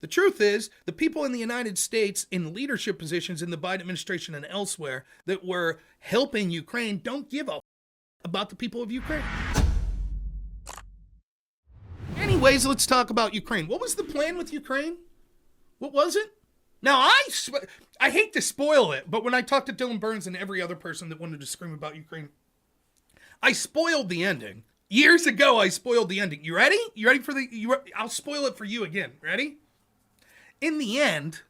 The truth is, the people in the United States in leadership positions in the Biden administration and elsewhere that were helping Ukraine don't give a about the people of Ukraine. Anyways, let's talk about Ukraine. What was the plan with Ukraine? What was it? Now, I hate to spoil it, but when I talked to Dylan Burns and every other person that wanted to scream about Ukraine, I spoiled the ending. Years ago, I spoiled the ending. You ready? You ready for I'll spoil it for you again. Ready? In the end,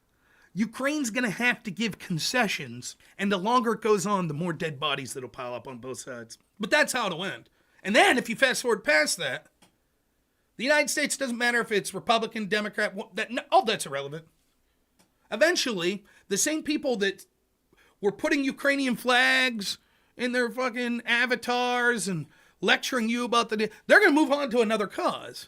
Ukraine's going to have to give concessions, and the longer it goes on, the more dead bodies that'll pile up on both sides. But that's how it'll end. And then, if you fast forward past that, the United States doesn't matter if it's Republican, Democrat, all that's irrelevant. Eventually, the same people that were putting Ukrainian flags in their fucking avatars and lecturing you about they're going to move on to another cause.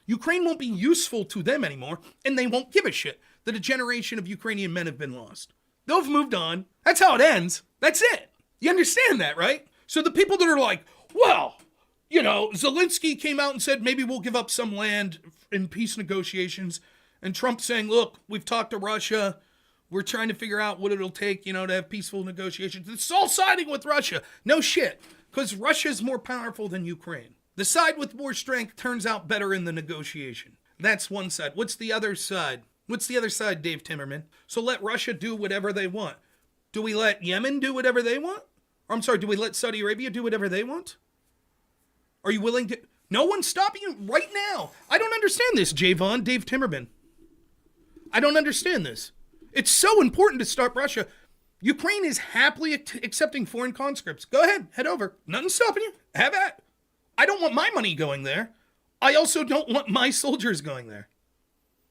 Ukraine won't be useful to them anymore, and they won't give a shit that a generation of Ukrainian men have been lost. They'll have moved on. That's how it ends. That's it. You understand that, right? So the people that are like, well, Zelensky came out and said maybe we'll give up some land in peace negotiations, and Trump saying, look, we've talked to Russia. We're trying to figure out what it'll take, to have peaceful negotiations. It's all siding with Russia. No shit, because Russia's more powerful than Ukraine. The side with more strength turns out better in the negotiation. That's one side. What's the other side? What's the other side, Dave Timmerman? So let Russia do whatever they want. Do we let Yemen do whatever they want? Or I'm sorry, do we let Saudi Arabia do whatever they want? Are you willing to? No one's stopping you right now. I don't understand this, Javon, Dave Timmerman. I don't understand this. It's so important to stop Russia. Ukraine is happily accepting foreign conscripts. Go ahead, head over. Nothing's stopping you. Have at. I don't want my money going there. I also don't want my soldiers going there.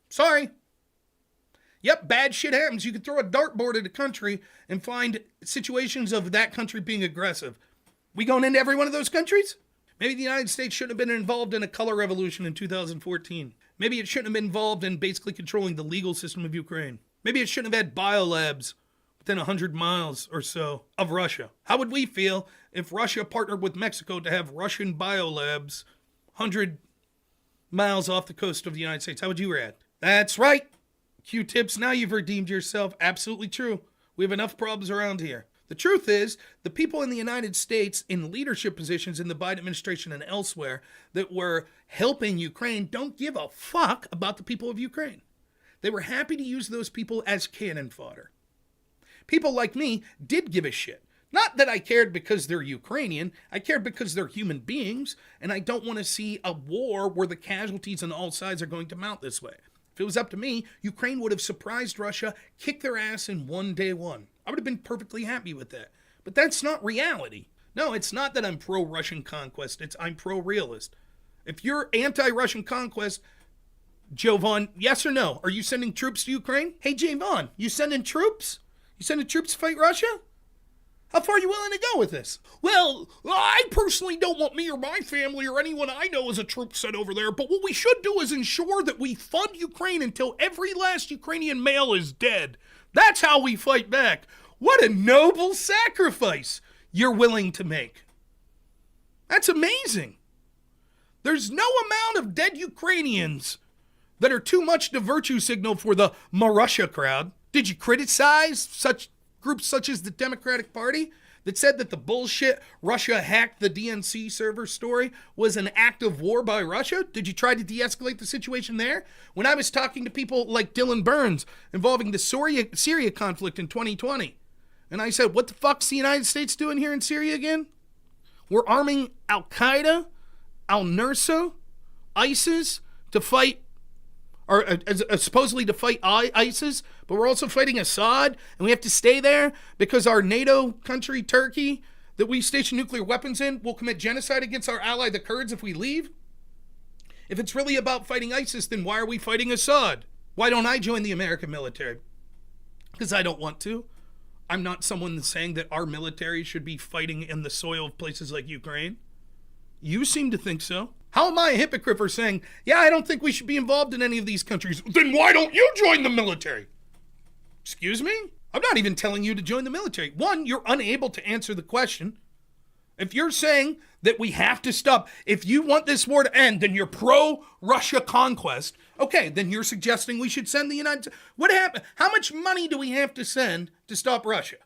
Sorry. Yep, bad shit happens. You can throw a dartboard at a country and find situations of that country being aggressive. We going into every one of those countries? Maybe the United States shouldn't have been involved in a color revolution in 2014. Maybe it shouldn't have been involved in basically controlling the legal system of Ukraine. Maybe it shouldn't have had biolabs within 100 miles or so of Russia. How would we feel if Russia partnered with Mexico to have Russian biolabs 100 miles off the coast of the United States? How would you react? That's right. Q-tips, now you've redeemed yourself. Absolutely true. We have enough problems around here. The truth is, the people in the United States in leadership positions in the Biden administration and elsewhere that were helping Ukraine don't give a fuck about the people of Ukraine. They were happy to use those people as cannon fodder. People like me did give a shit. Not that I cared because they're Ukrainian. I cared because they're human beings, and I don't want to see a war where the casualties on all sides are going to mount this way. If it was up to me, Ukraine would have surprised Russia, kicked their ass in day one. I would have been perfectly happy with that. But that's not reality. No, it's not that I'm pro-Russian conquest. I'm pro-realist. If you're anti-Russian conquest, Jovan, yes or no? Are you sending troops to Ukraine? Hey, Jovan, you sending troops? You sending troops to fight Russia? How far are you willing to go with this? Well, I personally don't want me or my family or anyone I know as a troop sent over there, but what we should do is ensure that we fund Ukraine until every last Ukrainian male is dead. That's how we fight back. What a noble sacrifice you're willing to make. That's amazing. There's no amount of dead Ukrainians that are too much to virtue signal for the Marussia crowd. Did you criticize such groups such as the Democratic Party that said that the bullshit Russia hacked the DNC server story was an act of war by Russia? Did you try to de-escalate the situation there? When I was talking to people like Dylan Burns involving the Syria conflict in 2020, and I said, what the fuck's the United States doing here in Syria again? We're arming Al-Qaeda, Al-Nusra, ISIS to fight, or supposedly to fight ISIS, but we're also fighting Assad, and we have to stay there because our NATO country, Turkey, that we station nuclear weapons in, will commit genocide against our ally, the Kurds, if we leave? If it's really about fighting ISIS, then why are we fighting Assad? Why don't I join the American military? Because I don't want to. I'm not someone that's saying that our military should be fighting in the soil of places like Ukraine. You seem to think so. How am I a hypocrite for saying, yeah, I don't think we should be involved in any of these countries? Then why don't you join the military? Excuse me? I'm not even telling you to join the military. One, you're unable to answer the question. If you're saying that we have to stop, if you want this war to end, then you're pro-Russia conquest. Okay, then you're suggesting we should send the United States. What happened? How much money do we have to send to stop Russia?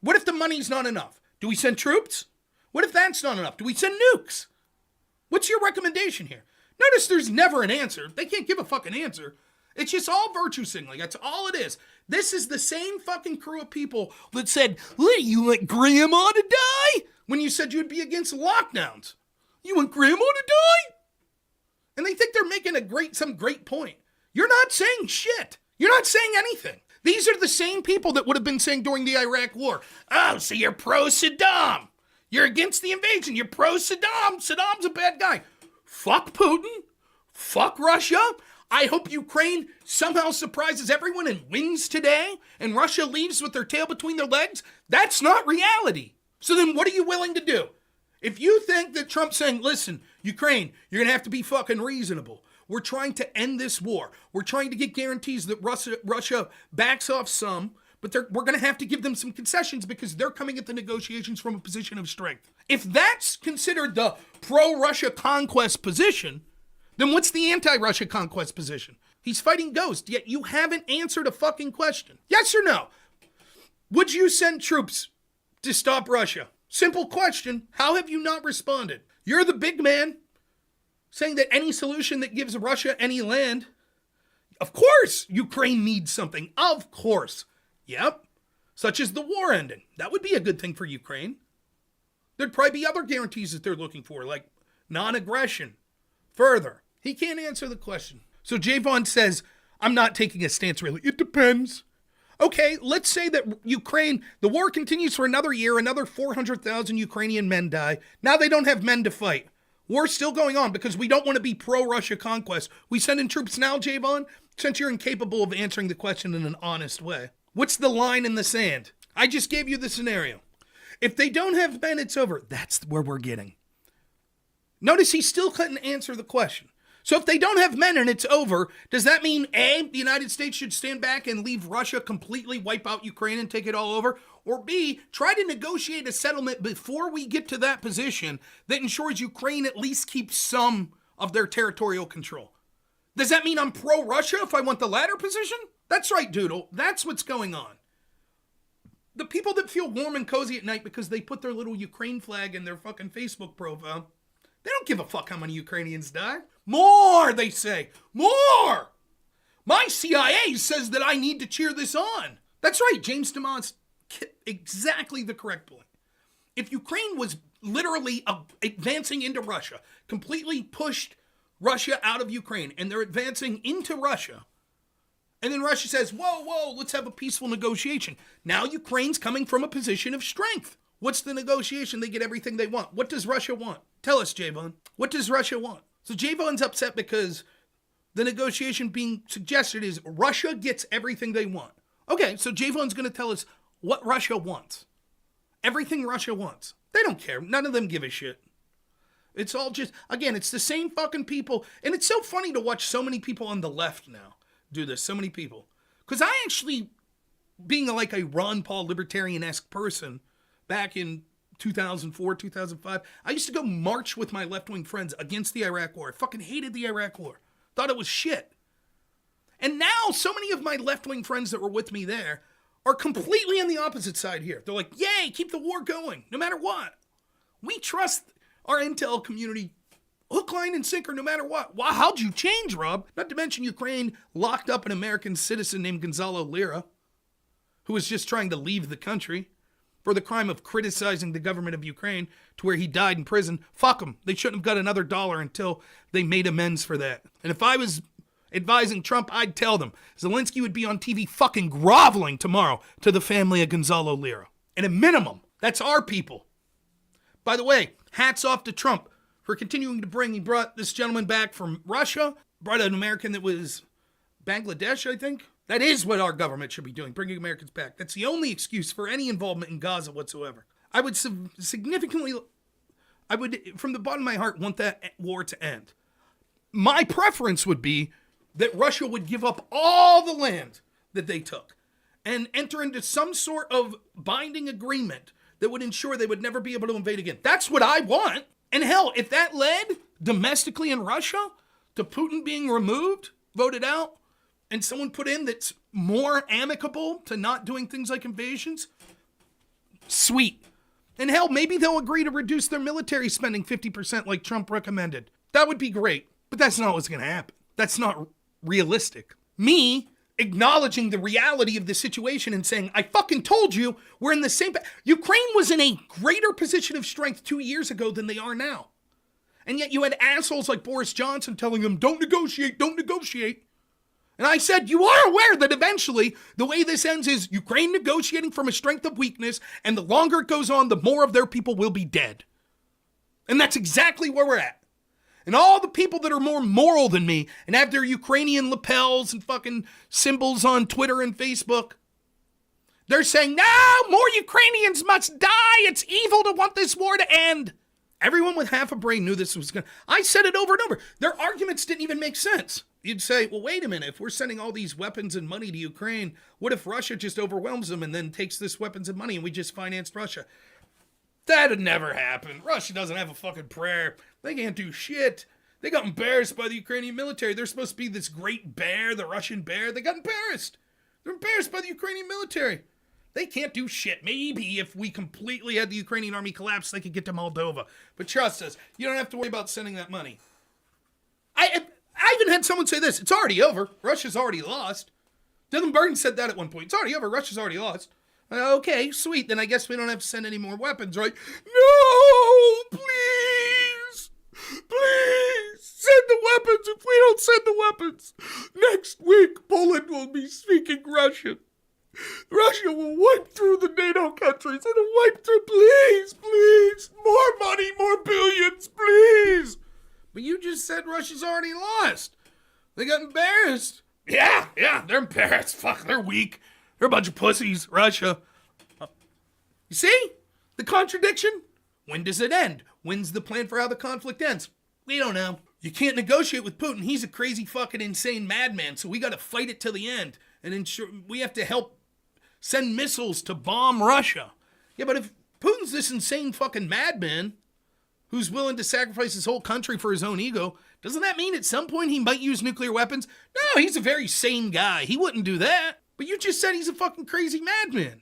What if the money's not enough? Do we send troops? What if that's not enough? Do we send nukes? What's your recommendation here? Notice there's never an answer. They can't give a fucking answer. It's just all virtue signaling. That's all it is. This is the same fucking crew of people that said, you want grandma to die? When you said you'd be against lockdowns. You want grandma to die? And they think they're making some great point. You're not saying shit. You're not saying anything. These are the same people that would have been saying during the Iraq War, oh, so you're pro-Saddam. You're against the invasion. You're pro-Saddam. Saddam's a bad guy. Fuck Putin. Fuck Russia. I hope Ukraine somehow surprises everyone and wins today, and Russia leaves with their tail between their legs. That's not reality. So then what are you willing to do? If you think that Trump's saying, listen, Ukraine, you're going to have to be fucking reasonable. We're trying to end this war. We're trying to get guarantees that Russia backs off some, but we're going to have to give them some concessions because they're coming at the negotiations from a position of strength. If that's considered the pro-Russia conquest position, then what's the anti-Russia conquest position? He's fighting ghosts, yet you haven't answered a fucking question. Yes or no? Would you send troops to stop Russia? Simple question. How have you not responded? You're the big man saying that any solution that gives Russia any land, of course Ukraine needs something. Of course. Yep. Such as the war ending. That would be a good thing for Ukraine. There'd probably be other guarantees that they're looking for, like non-aggression. Further. He can't answer the question. So Javon says, I'm not taking a stance really. It depends. Okay, let's say that Ukraine, the war continues for another year, another 400,000 Ukrainian men die. Now they don't have men to fight. War's still going on because we don't want to be pro-Russia conquest. We send in troops now, Javon, since you're incapable of answering the question in an honest way. What's the line in the sand? I just gave you the scenario. If they don't have men, it's over. That's where we're getting. Notice he still couldn't answer the question. So if they don't have men and it's over, does that mean A, the United States should stand back and leave Russia completely, wipe out Ukraine and take it all over? Or B, try to negotiate a settlement before we get to that position that ensures Ukraine at least keeps some of their territorial control? Does that mean I'm pro-Russia if I want the latter position? That's right, Doodle. That's what's going on. The people that feel warm and cozy at night because they put their little Ukraine flag in their fucking Facebook profile, they don't give a fuck how many Ukrainians die. More, they say. More! My CIA says that I need to cheer this on. That's right, James DeMont's exactly the correct point. If Ukraine was literally advancing into Russia, completely pushed Russia out of Ukraine, and they're advancing into Russia, and then Russia says, whoa, let's have a peaceful negotiation. Now Ukraine's coming from a position of strength. What's the negotiation? They get everything they want. What does Russia want? Tell us, Javon. What does Russia want? So Javon's upset because the negotiation being suggested is Russia gets everything they want. Okay, so Javon's going to tell us what Russia wants. Everything Russia wants. They don't care. None of them give a shit. It's all just, again, it's the same fucking people. And it's so funny to watch so many people on the left now do this. So many people. Because I actually, being like a Ron Paul libertarian-esque person back in 2004, 2005, I used to go march with my left-wing friends against the Iraq War. I fucking hated the Iraq War. Thought it was shit. And now so many of my left-wing friends that were with me there are completely on the opposite side here. They're like, yay, keep the war going, no matter what. We trust our intel community hook, line, and sinker no matter what. Wow, how'd you change, Rob? Not to mention Ukraine locked up an American citizen named Gonzalo Lira, who was just trying to leave the country for the crime of criticizing the government of Ukraine to where he died in prison. Fuck them. They shouldn't have got another dollar until they made amends for that. And if I was advising Trump, I'd tell them Zelensky would be on TV fucking groveling tomorrow to the family of Gonzalo Lira. At a minimum, that's our people. By the way, hats off to Trump for continuing to bring. He brought this gentleman back from Russia, brought an American that was Bangladesh, I think. That is what our government should be doing, bringing Americans back. That's the only excuse for any involvement in Gaza whatsoever. I would from the bottom of my heart, want that war to end. My preference would be that Russia would give up all the land that they took and enter into some sort of binding agreement that would ensure they would never be able to invade again. That's what I want. And hell, if that led domestically in Russia to Putin being removed, voted out, and someone put in that's more amicable to not doing things like invasions, sweet. And hell, maybe they'll agree to reduce their military spending 50% like Trump recommended. That would be great, but that's not what's going to happen. That's not realistic. Me acknowledging the reality of the situation and saying, I fucking told you we're in the same... Ukraine was in a greater position of strength 2 years ago than they are now. And yet you had assholes like Boris Johnson telling them, don't negotiate, don't negotiate. And I said, you are aware that eventually the way this ends is Ukraine negotiating from a strength of weakness, and the longer it goes on, the more of their people will be dead. And that's exactly where we're at. And all the people that are more moral than me and have their Ukrainian lapels and fucking symbols on Twitter and Facebook, they're saying, no, more Ukrainians must die. It's evil to want this war to end. Everyone with half a brain knew this was going to... I said it over and over. Their arguments didn't even make sense. You'd say, well, wait a minute. If we're sending all these weapons and money to Ukraine, what if Russia just overwhelms them and then takes this weapons and money and we just financed Russia? That'd never happen. Russia doesn't have a fucking prayer. They can't do shit. They got embarrassed by the Ukrainian military. They're supposed to be this great bear, the Russian bear. They got embarrassed. They're embarrassed by the Ukrainian military. They can't do shit. Maybe if we completely had the Ukrainian army collapse, they could get to Moldova. But trust us, you don't have to worry about sending that money. I even had someone say this. It's already over. Russia's already lost. Dylan Burton said that at one point. It's already over. Russia's already lost. Okay, sweet. Then I guess we don't have to send any more weapons, right? No, please. Please. Send the weapons. If we don't send the weapons, next week Poland will be speaking Russian. Russia will wipe through the NATO countries. It'll wipe through, please, please. More money, more billions, please. But you just said Russia's already lost. They got embarrassed. Yeah, they're embarrassed. Fuck, they're weak. They're a bunch of pussies, Russia. You see? The contradiction? When does it end? When's the plan for how the conflict ends? We don't know. You can't negotiate with Putin. He's a crazy fucking insane madman, so we gotta fight it till the end. And ensure we have to help send missiles to bomb Russia. Yeah, but if Putin's this insane fucking madman who's willing to sacrifice his whole country for his own ego, doesn't that mean at some point he might use nuclear weapons? No, he's a very sane guy. He wouldn't do that. But you just said he's a fucking crazy madman.